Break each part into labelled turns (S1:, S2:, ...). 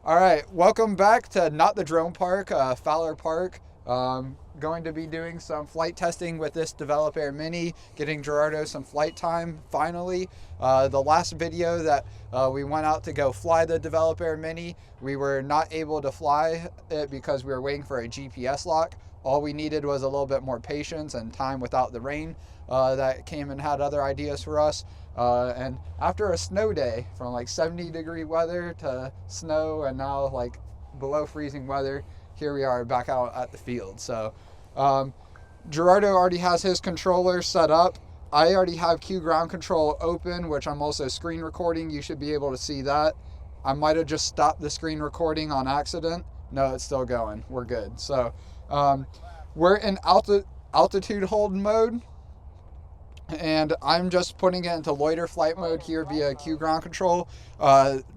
S1: All right, welcome back to Not the Drone Park, Fowler Park. Going to be doing some flight testing with this Develop Air Mini, getting Gerardo some flight time finally. The last video that we went out to go fly the Develop Air Mini, we were not able to fly it because we were waiting for a GPS lock. All we needed was a little bit more patience and time without the rain that came and had other ideas for us. And after a snow day, from like 70-degree weather to snow and now like below freezing weather, here we are back out at the field. So Gerardo already has his controller set up. I already have QGroundControl open, which I'm also screen recording. You should be able to see that. I might have just stopped the screen recording on accident. No, it's still going. We're good. So we're in altitude hold mode. And I'm just putting it into loiter flight mode here via QGroundControl.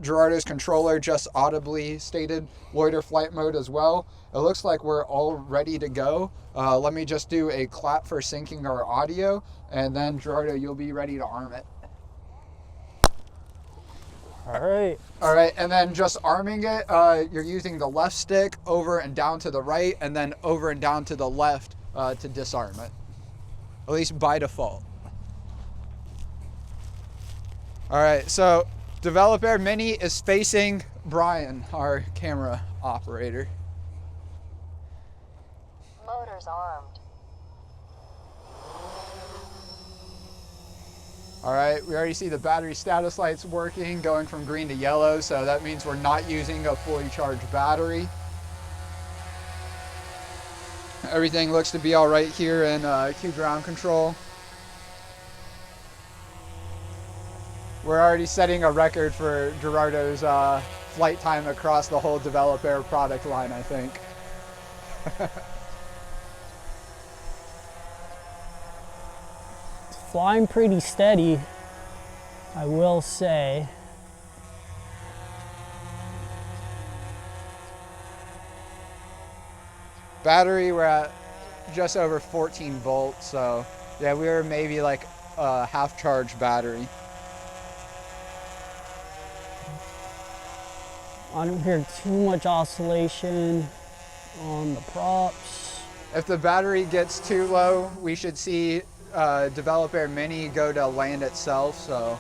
S1: Gerardo's controller just audibly stated loiter flight mode as well. It looks like we're all ready to go. Let me just do a clap for syncing our audio, and then Gerardo, you'll be ready to arm it.
S2: All
S1: right, and then just arming it, you're using the left stick over and down to the right, and then over and down to the left to disarm it, at least by default. All right, so Develop Air Mini is facing Brian, our camera operator.
S3: Motors armed.
S1: All right, we already see the battery status lights working, going from green to yellow, so that means we're not using a fully charged battery. Everything looks to be all right here in QGroundControl. We're already setting a record for Gerardo's flight time across the whole Develop Air product line, I think.
S2: It's flying pretty steady, I will say.
S1: Battery, we're at just over 14 volts, so yeah, we were maybe like a half charged battery.
S2: I don't hear too much oscillation on the props.
S1: If the battery gets too low, we should see Develop Air Mini go to land itself. So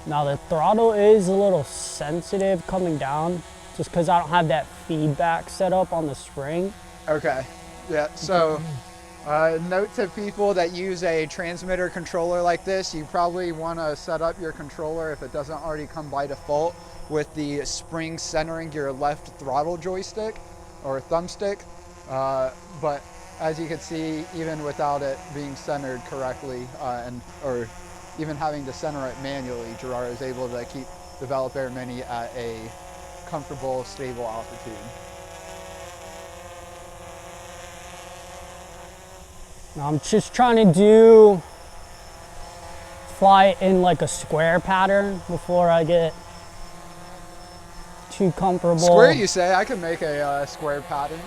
S2: now the throttle is a little sensitive coming down just because I don't have that feedback set up on the spring.
S1: Okay, yeah, so note to people that use a transmitter controller like this, you probably want to set up your controller, if it doesn't already come by default, with the spring centering your left throttle joystick or thumbstick. But as you can see, even without it being centered correctly or even having to center it manually, Gerardo is able to keep Develop Air Mini at a comfortable, stable altitude.
S2: Now I'm just trying to fly in like a square pattern before I get too comfortable.
S1: Square, you say? I can make a square pattern.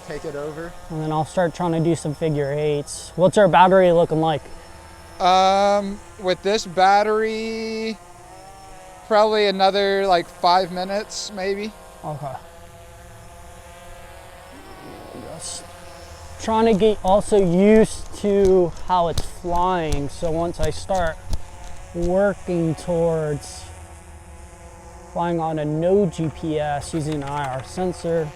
S1: Take it over.
S2: And then I'll start trying to do some figure eights. What's our battery looking like?
S1: With this battery, probably another like 5 minutes, maybe.
S2: Okay. Just trying to get also used to how it's flying. So once I start working towards flying on a no GPS using an IR sensor,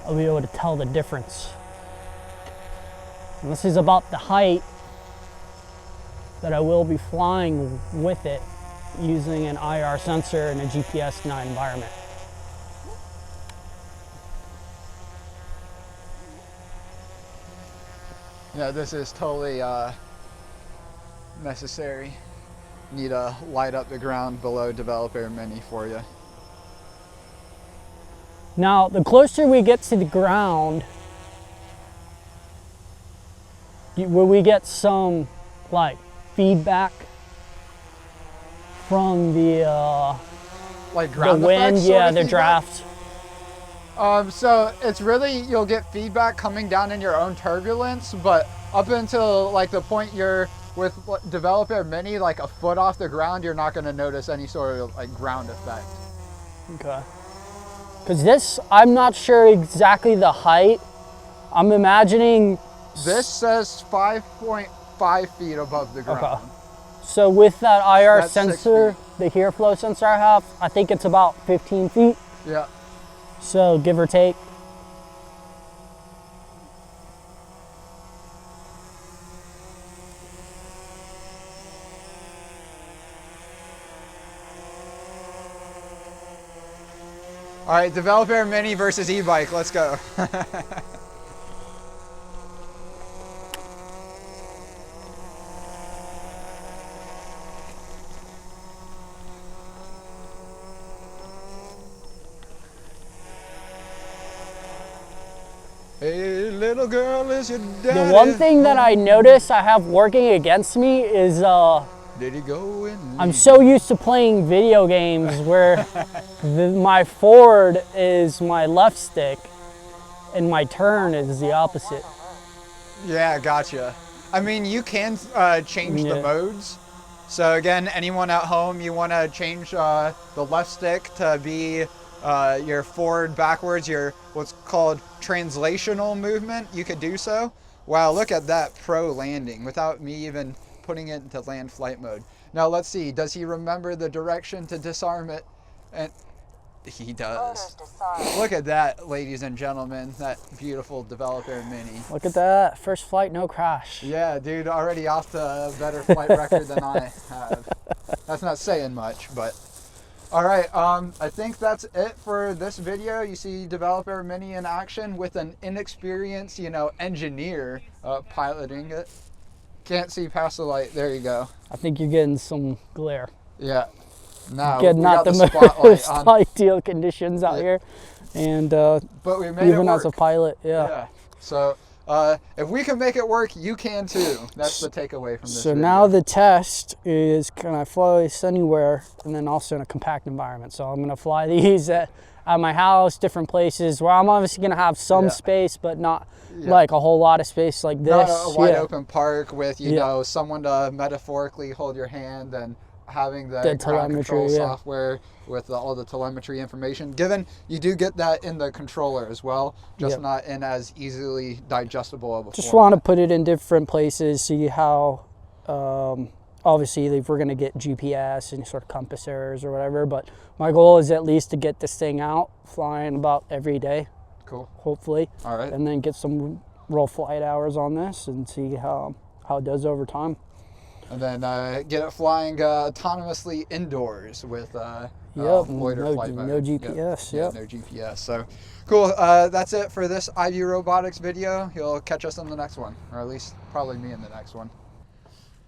S2: I'll be able to tell the difference. And this is about the height that I will be flying with it using an IR sensor in a GPS denied environment.
S1: Yeah, this is totally necessary. Need to light up the ground below Develop Air Mini for you.
S2: Now, the closer we get to the ground, will we get some like feedback from the
S1: like ground
S2: the wind?
S1: effects,
S2: Yeah,
S1: sort of
S2: the draft.
S1: So it's really, you'll get feedback coming down in your own turbulence, but up until like the point you're with Developer Mini, like a foot off the ground, you're not going to notice any sort of like ground effect.
S2: Okay. Because this, I'm not sure exactly the height. I'm imagining.
S1: This says 5.5 feet above the ground.
S2: Okay. So with that IR
S1: That's
S2: sensor, the hear flow sensor I have, I think it's about 15 feet.
S1: Yeah.
S2: So give or take.
S1: All right, Developer Mini versus e-bike. Let's go. Hey, little girl, is your daddy?
S2: The one thing that I notice I have working against me is
S1: Did he go in?
S2: I'm so used to playing video games where my forward is my left stick and my turn is the opposite.
S1: Yeah, gotcha. I mean, you can change the modes. So again, anyone at home, you want to change the left stick to be your forward, backwards, your what's called translational movement, you could do so. Wow, look at that pro landing without me even putting it into land flight mode. Now let's see, does he remember the direction to disarm it? And he does. Look at that, ladies and gentlemen, that beautiful Developer Mini.
S2: Look at that, first flight, no crash.
S1: Yeah, dude, already off to a better flight record than I have. That's not saying much, but. All right, I think that's it for this video. You see Developer Mini in action with an inexperienced, engineer piloting it. Can't see past the light. There you go.
S2: I think you're getting some glare.
S1: Yeah. No,
S2: Getting not the most ideal conditions out here, and
S1: but we made
S2: even
S1: it work.
S2: as a pilot,
S1: Yeah. So if we can make it work, you can too. That's the takeaway from this.
S2: So
S1: video.
S2: now the test is, can I fly this anywhere, and then also in a compact environment. So I'm gonna fly these at my house, different places where I'm obviously gonna have some space, but not like a whole lot of space like this.
S1: Not a wide open park with someone to metaphorically hold your hand and having the ground control software with all the telemetry information. Given you do get that in the controller as well, just not in as easily digestible of a
S2: Just
S1: format.
S2: want to put it in different places, see how, obviously if we're going to get GPS and sort of compass errors or whatever, but my goal is at least to get this thing out, flying about every day.
S1: Cool.
S2: Hopefully.
S1: All right.
S2: And then get some real flight hours on this and see how it does over time.
S1: And then get it flying autonomously indoors with Loiter flight mode.
S2: No GPS.
S1: Yeah, no GPS. So cool. That's it for this iVue Robotics video. You'll catch us in the next one, or at least probably me in the next one.